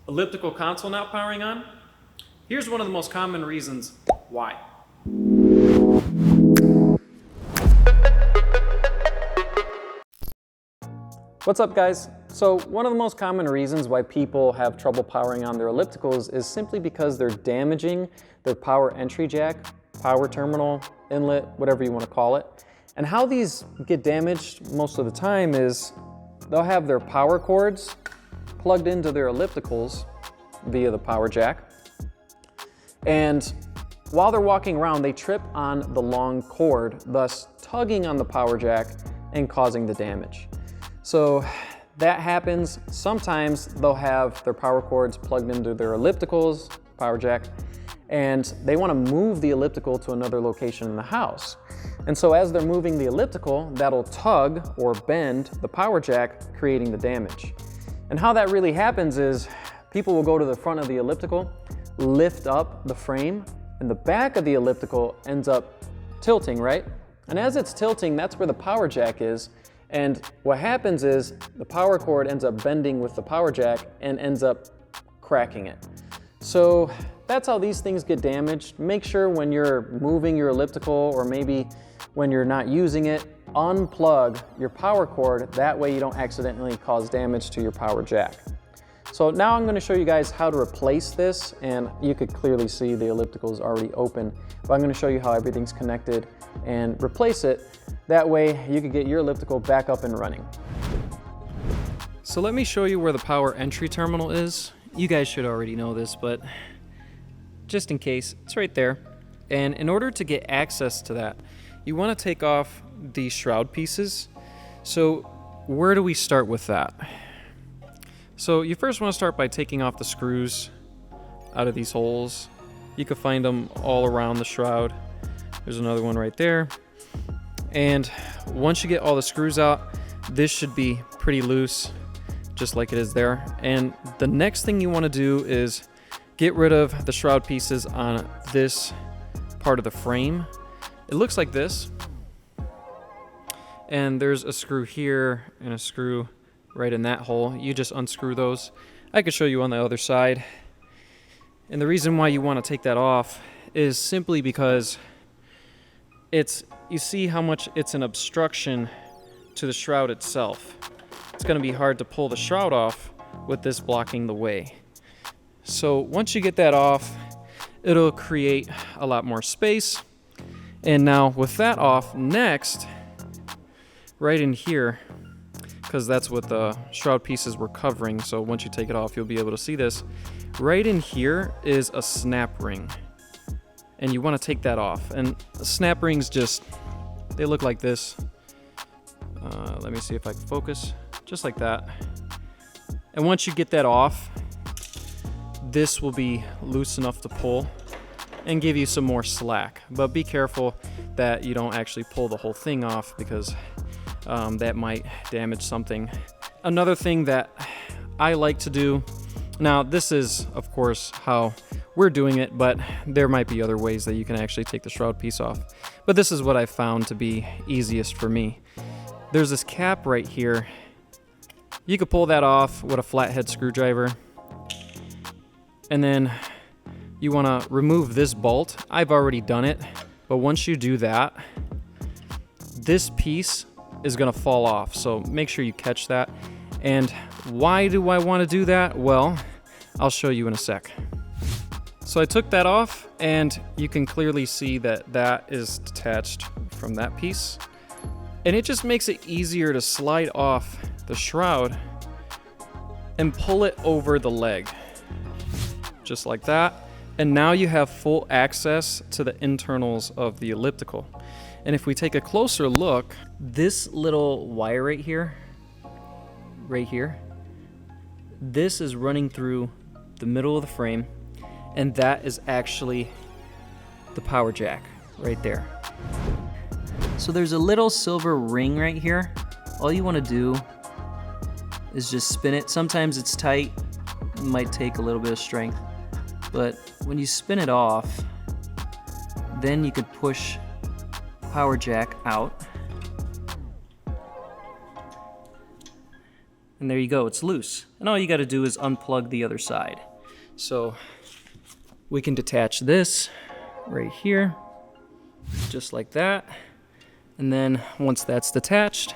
Elliptical console not powering on? Here's one of the most common reasons why. What's up, guys? So one of the most common reasons why people have trouble powering on their ellipticals is simply because they're damaging their power entry jack, power terminal, inlet, whatever you want to call it. And how these get damaged most of the time is they'll have their power cords plugged into their ellipticals via the power jack. And while they're walking around, they trip on the long cord, thus tugging on the power jack and causing the damage. So that happens. Sometimes they'll have their power cords plugged into their ellipticals, power jack, and they want to move the elliptical to another location in the house. And so as they're moving the elliptical, that'll tug or bend the power jack, creating the damage. And how that really happens is people will go to the front of the elliptical, lift up the frame, and the back of the elliptical ends up tilting, right? And as it's tilting, that's where the power jack is. And what happens is the power cord ends up bending with the power jack and ends up cracking it. So that's how these things get damaged. Make sure when you're moving your elliptical, or maybe when you're not using it, unplug your power cord. That way you don't accidentally cause damage to your power jack. So now I'm going to show you guys how to replace this, and you could clearly see the elliptical is already open, but I'm going to show you how everything's connected and replace it. That way you can get your elliptical back up and running. So let me show you where the power entry terminal is. You guys should already know this, but just in case, it's right there. And in order to get access to that, you want to take off the shroud pieces. So where do we start with that? So you first want to start by taking off the screws out of these holes. You can find them all around the shroud. There's another one right there. And once you get all the screws out, this should be pretty loose, just like it is there. And the next thing you want to do is get rid of the shroud pieces on this part of the frame. It looks like this. And there's a screw here and a screw right in that hole. You just unscrew those. I could show you on the other side. And the reason why you want to take that off is simply because you see how much it's an obstruction to the shroud itself. It's going to be hard to pull the shroud off with this blocking the way. So once you get that off, it'll create a lot more space. And now with that off, next, right in here, because that's what the shroud pieces were covering, so once you take it off, you'll be able to see this. Right in here is a snap ring, and you want to take that off. And snap rings they look like this. Let me see if I can focus. Just like that. And once you get that off, this will be loose enough to pull and give you some more slack. But be careful that you don't actually pull the whole thing off, because that might damage something. Another thing that I like to do, now this is of course how we're doing it, but there might be other ways that you can actually take the shroud piece off. But this is what I found to be easiest for me. There's this cap right here. You could pull that off with a flathead screwdriver. And then you want to remove this bolt. I've already done it, but once you do that, this piece is going to fall off. So make sure you catch that. And why do I want to do that? Well, I'll show you in a sec. So I took that off, and you can clearly see that that is detached from that piece. And it just makes it easier to slide off the shroud and pull it over the leg. Just like that. And now you have full access to the internals of the elliptical. And if we take a closer look, this little wire right here, this is running through the middle of the frame, and that is actually the power jack right there. So there's a little silver ring right here. All you want to do is just spin it. Sometimes it's tight, it might take a little bit of strength, but when you spin it off, then you could push power jack out And there you go, it's loose. And all you gotta do is unplug the other side. So we can detach this right here, just like that. And then once that's detached,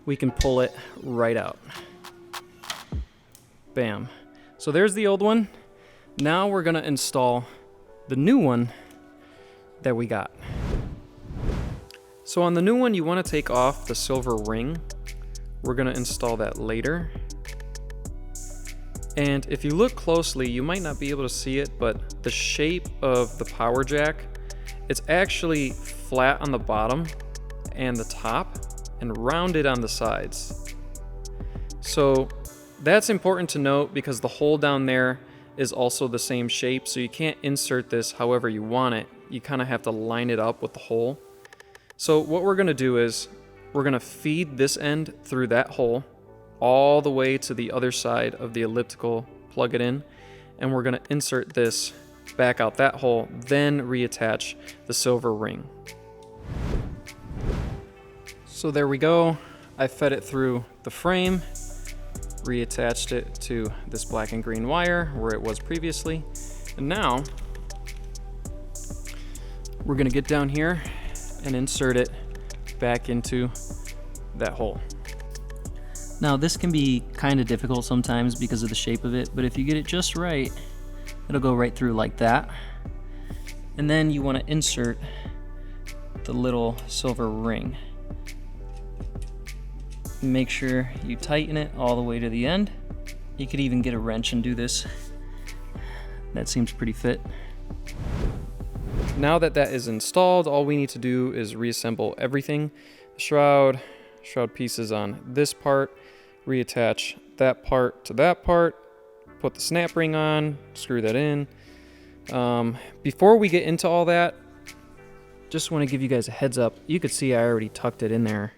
we can pull it right out. Bam. So there's the old one. Now we're gonna install the new one that we got. So on the new one, you wanna take off the silver ring. We're gonna install that later. And if you look closely, you might not be able to see it, but the shape of the power jack, it's actually flat on the bottom and the top and rounded on the sides. So that's important to note because the hole down there is also the same shape, so you can't insert this however you want it. You kind of have to line it up with the hole. So what we're gonna do is we're gonna feed this end through that hole all the way to the other side of the elliptical, plug it in, and we're gonna insert this back out that hole, then reattach the silver ring. So there we go. I fed it through the frame, reattached it to this black and green wire where it was previously. And now we're gonna get down here and insert it back into that hole. Now this can be kind of difficult sometimes because of the shape of it, but if you get it just right, it'll go right through like that. And then you want to insert the little silver ring. Make sure you tighten it all the way to the end. You could even get a wrench and do this. That seems pretty fit. Now that that is installed, all we need to do is reassemble everything. The shroud pieces on this part, reattach that part to that part, put the snap ring on, screw that in. Before we get into all that, just want to give you guys a heads up. You could see I already tucked it in there.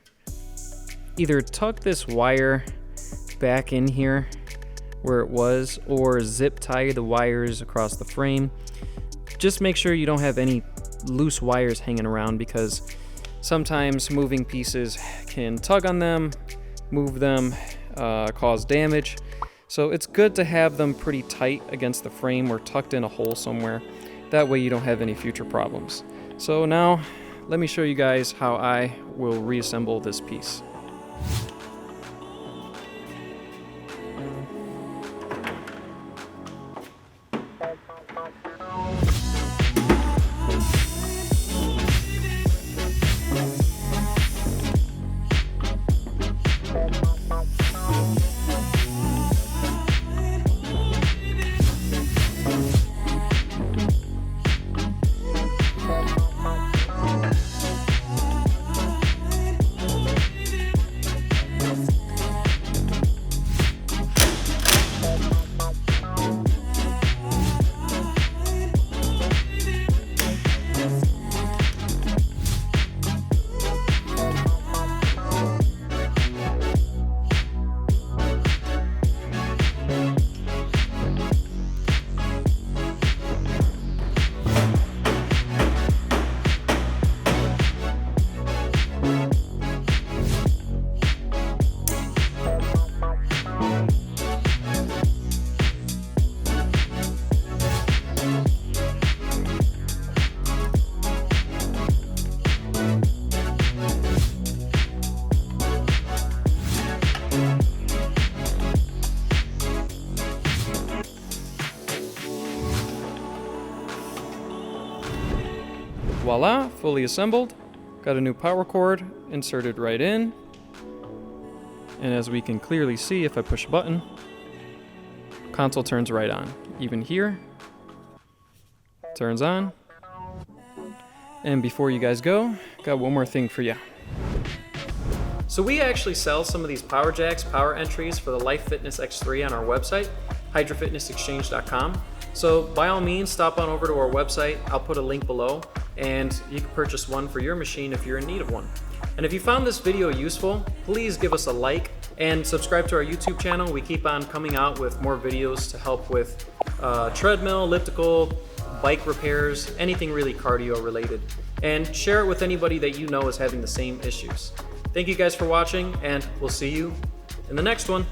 Either tuck this wire back in here where it was, or zip tie the wires across the frame. Just make sure you don't have any loose wires hanging around, because sometimes moving pieces can tug on them, move them, cause damage. So it's good to have them pretty tight against the frame or tucked in a hole somewhere. That way you don't have any future problems. So now let me show you guys how I will reassemble this piece. Voila, fully assembled. Got a new power cord inserted right in. And as we can clearly see, if I push a button, console turns right on. Even here, turns on. And before you guys go, got one more thing for you. So we actually sell some of these power jacks, power entries for the Life Fitness X3 on our website, hydrofitnessexchange.com. So by all means, stop on over to our website. I'll put a link below, and you can purchase one for your machine if you're in need of one. And if you found this video useful, please give us a like and subscribe to our YouTube channel. We keep on coming out with more videos to help with treadmill, elliptical, bike repairs, anything really cardio related. And share it with anybody that you know is having the same issues. Thank you guys for watching, and we'll see you in the next one.